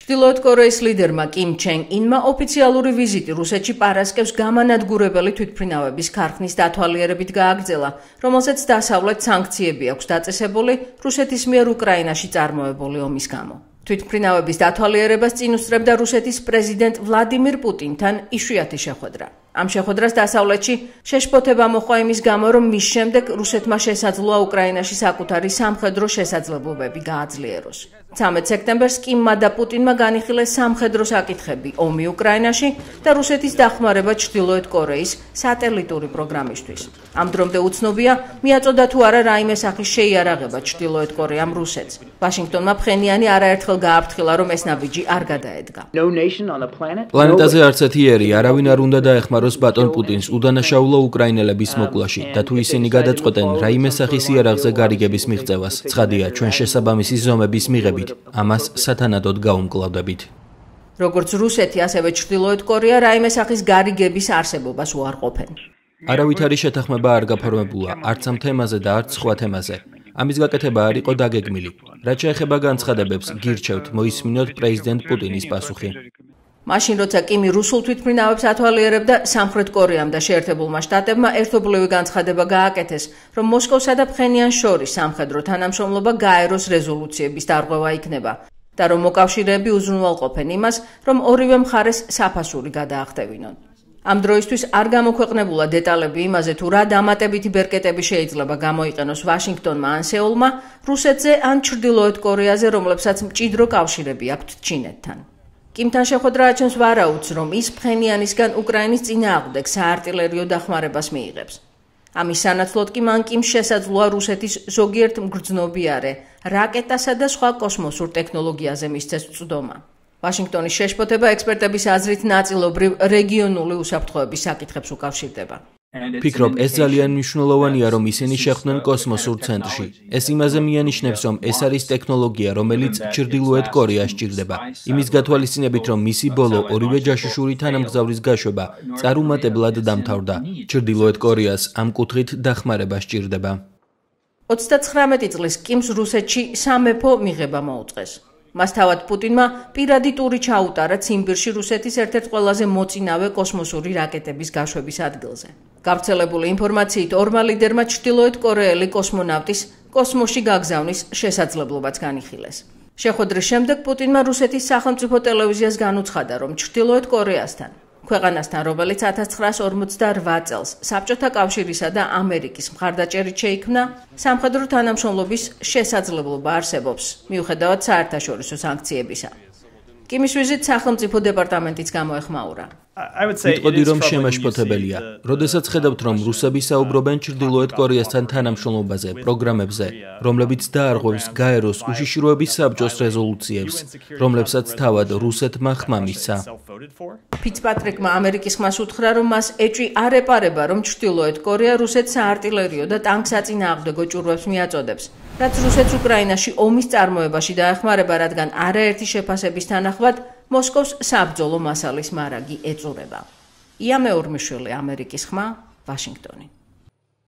ჩრდილოეთ კორეის ლიდერმა კიმ ჩენ ინმა ოფიციალური ვიზიტი რუსეთში პარასკევს გამანადგურებელი თვითმფრინავების ქარხნის დათვალიერებით გააგრძელა, რომელზეც დასავლეთ სანქციები აქვს დაწესებული რუსეთის მიერ უკრაინაში წარმოებული ომის გამო. თვითმფრინავების დათვალიერებას წინ უსწრებდა რუსეთის პრეზიდენტ ვლადიმირ პუტინთან იშვიათი შეხვედრა. ამ შეხვედრას დასავლეთში შეშფოთება მოჰყვა იმის გამო, რომ მის შემდეგ რუსეთმა შესაძლოა უკრაინაში საკუთარი სამხედრო შესაძლებლობები გააძლიეროს. 13 სექტემბერს კიმმა და პუტინმა განიხილეს სამხედრო საკითხები ომი უკრაინაში და რუსეთის დახმარება ჩრდილოეთ კორეის სატელიტური პროგრამისთვის. ამ დრომდე უცნობია, მიაწოდა თუ არა რაიმე სახის შეიარაღება ჩრდილოეთ კორეამ რუსეთს. ვაშინგტონმა ფხენიანი არაერთხელ გააფრთხილა, რომ ეს ნაბიჯი არ გადაედგა. პლანეტაზე არც ერთი ერი არავინ არ უნდა დაეხმაროს ბატონ პუტინს უდანაშაულო უკრაინელების მოკლაში და თუ ისინი გადაწყვეტენ რაიმე სახის იარაღზე გარიგების მიღწევას, ცხადია ჩვენ შესაბამისი ზომების მიღებით ამას სათანადოდ გაუმკლავდებით. როგორც რუსეთი, ასევე ჩრდილოეთ კორეა რაიმე სახის გარიგების არსებობას უარყოფენ. არავითარი შეთანხმება არ გაფორმებულა არც ამ თემაზე და არც სხვა თემაზე. ამის გაკეთება არ იყო დაგეგმილი. რაც შეეხება განცხადებებს, გირჩევთ მოისმინოთ პრეზიდენტ პუტინის პასუხი. მაშინ როცა კიმი რუსულ თვითმფრინავებს ათვალიერებდა, სამხრეთ კორეამ და შეერთებულმა შტატებმა ერთობლივი განცხადება გააკეთეს, რომ მოსკოვსა და ფხენიანს შორის სამხედრო თანამშრომლობა გაეროს რეზოლუციების დარღვევა იქნება და რომ მოკავშირეები უზრუნველყოფენ იმას, რომ ორივე მხარეს საფასური გადაახტევინონ. ამ დროისთვის არ გამოქვეყნებულა დეტალები იმაზე, თუ რა დამატებითი ბერკეტები შეიძლება გამოიყენოს ვაშინგტონმა ან სეულმა რუსეთზე ან ჩრდილოეთ კორეაზე, რომლებსაც მჭიდრო კავშირები აქვთ ჩინეთთან. კიმთან შეხვედრა აჩვენს ვარაუდს, რომ ის ფხენიანისგან უკრაინის წინააღმდეგ საარტილერიო დახმარებას მიიღებს. ამის სანაცვლოდ კი მან კიმს შესაძლოა რუსეთის ზოგიერთ მგრძნობიარე რაკეტასა და სხვა კოსმოსურ ტექნოლოგიაზე მისცეს წვდომა. ვაშინგტონის შეშფოთება ექსპერტების აზრით ნაწილობრივ რეგიონული უსაფრთხოების საკითხებს უკავშირდება. ფიქრობ, ეს ძალიან მნიშვნელოვანია, რომ ისინი შეხვდნენ კოსმოსურ ცენტრში. ეს იმაზე მიანიშნებს, რომ ეს არის ტექნოლოგია, რომელიც ჩრდილოეთ კორეას სჭირდება. იმის გათვალისწინებით, რომ მისი ბოლო ორივე ჯაშუშური თანამგზავრის გაშვება წარუმატებლად დამთავრდა. ჩრდილოეთ კორეას ამ კუთხით დახმარება სჭირდება. 39 წლის კიმს რუსეთში სამეფო მიღება მოუწყეს. მას თავად პუტინმა პირადი ტური ჩაუტარა ციმბირში რუსეთის ერთ-ერთ ყველაზე მოწინავე კოსმოსური რაკეტების გაშვების ადგილზე. გავრცელებული ინფორმაციით ორმა ლიდერმა ჩრდილოეთ კორეელი კოსმონავტის კოსმოსში გაგზავნის შესაძლებლობაც განიხილეს. შეხვედრის შემდეგ პუტინმა რუსეთის სახელმწიფო ტელევიზიას განუცხადა, რომ ჩრდილოეთ კორეასთან, ქვეყანასთან, რომელიც 1948 წელს საბჭოთა კავშირისა და ამერიკის მხარდაჭერით შეიქმნა, სამხედრო თანამშრომლობის შესაძლებლობა არსებობს, მიუხედავად საერთაშორისო სანქციებისა. კიმის ვიზიტს სახელმწიფო დეპარტამენტიც გამოეხმაურა. ვიტყოდი, რომ შემაშფოთებელია. როდესაც ხედავთ, რომ რუსები საუბრობენ ჩრდილოეთ კორეასთან თანამშრომლობაზე, პროგრამებზე, რომლებიც დაარღვევს გაეროს უშიშროების საბჭოს რეზოლუციებს, რომლებსაც თავად რუსეთმა ხმა მისცა. ფიცპატრიკმა ამერიკის ხმას უთხრა, რომ მას ეჭვი არ ეპარება, რომ ჩრდილოეთ კორეა რუსეთს საარტილერიო და ტანკსაწინააღმდეგო ჭურვებს მიაწოდებს, რაც რუსეთს უკრაინაში ომის წარმოებაში დაეხმარება, რადგან არაერთი შეფასების თანახმად მოსკოვს საბრძოლო მასალის მარაგი ეწურება. ია მეორმიშვილი, ამერიკის ხმა, ვაშინგტონი.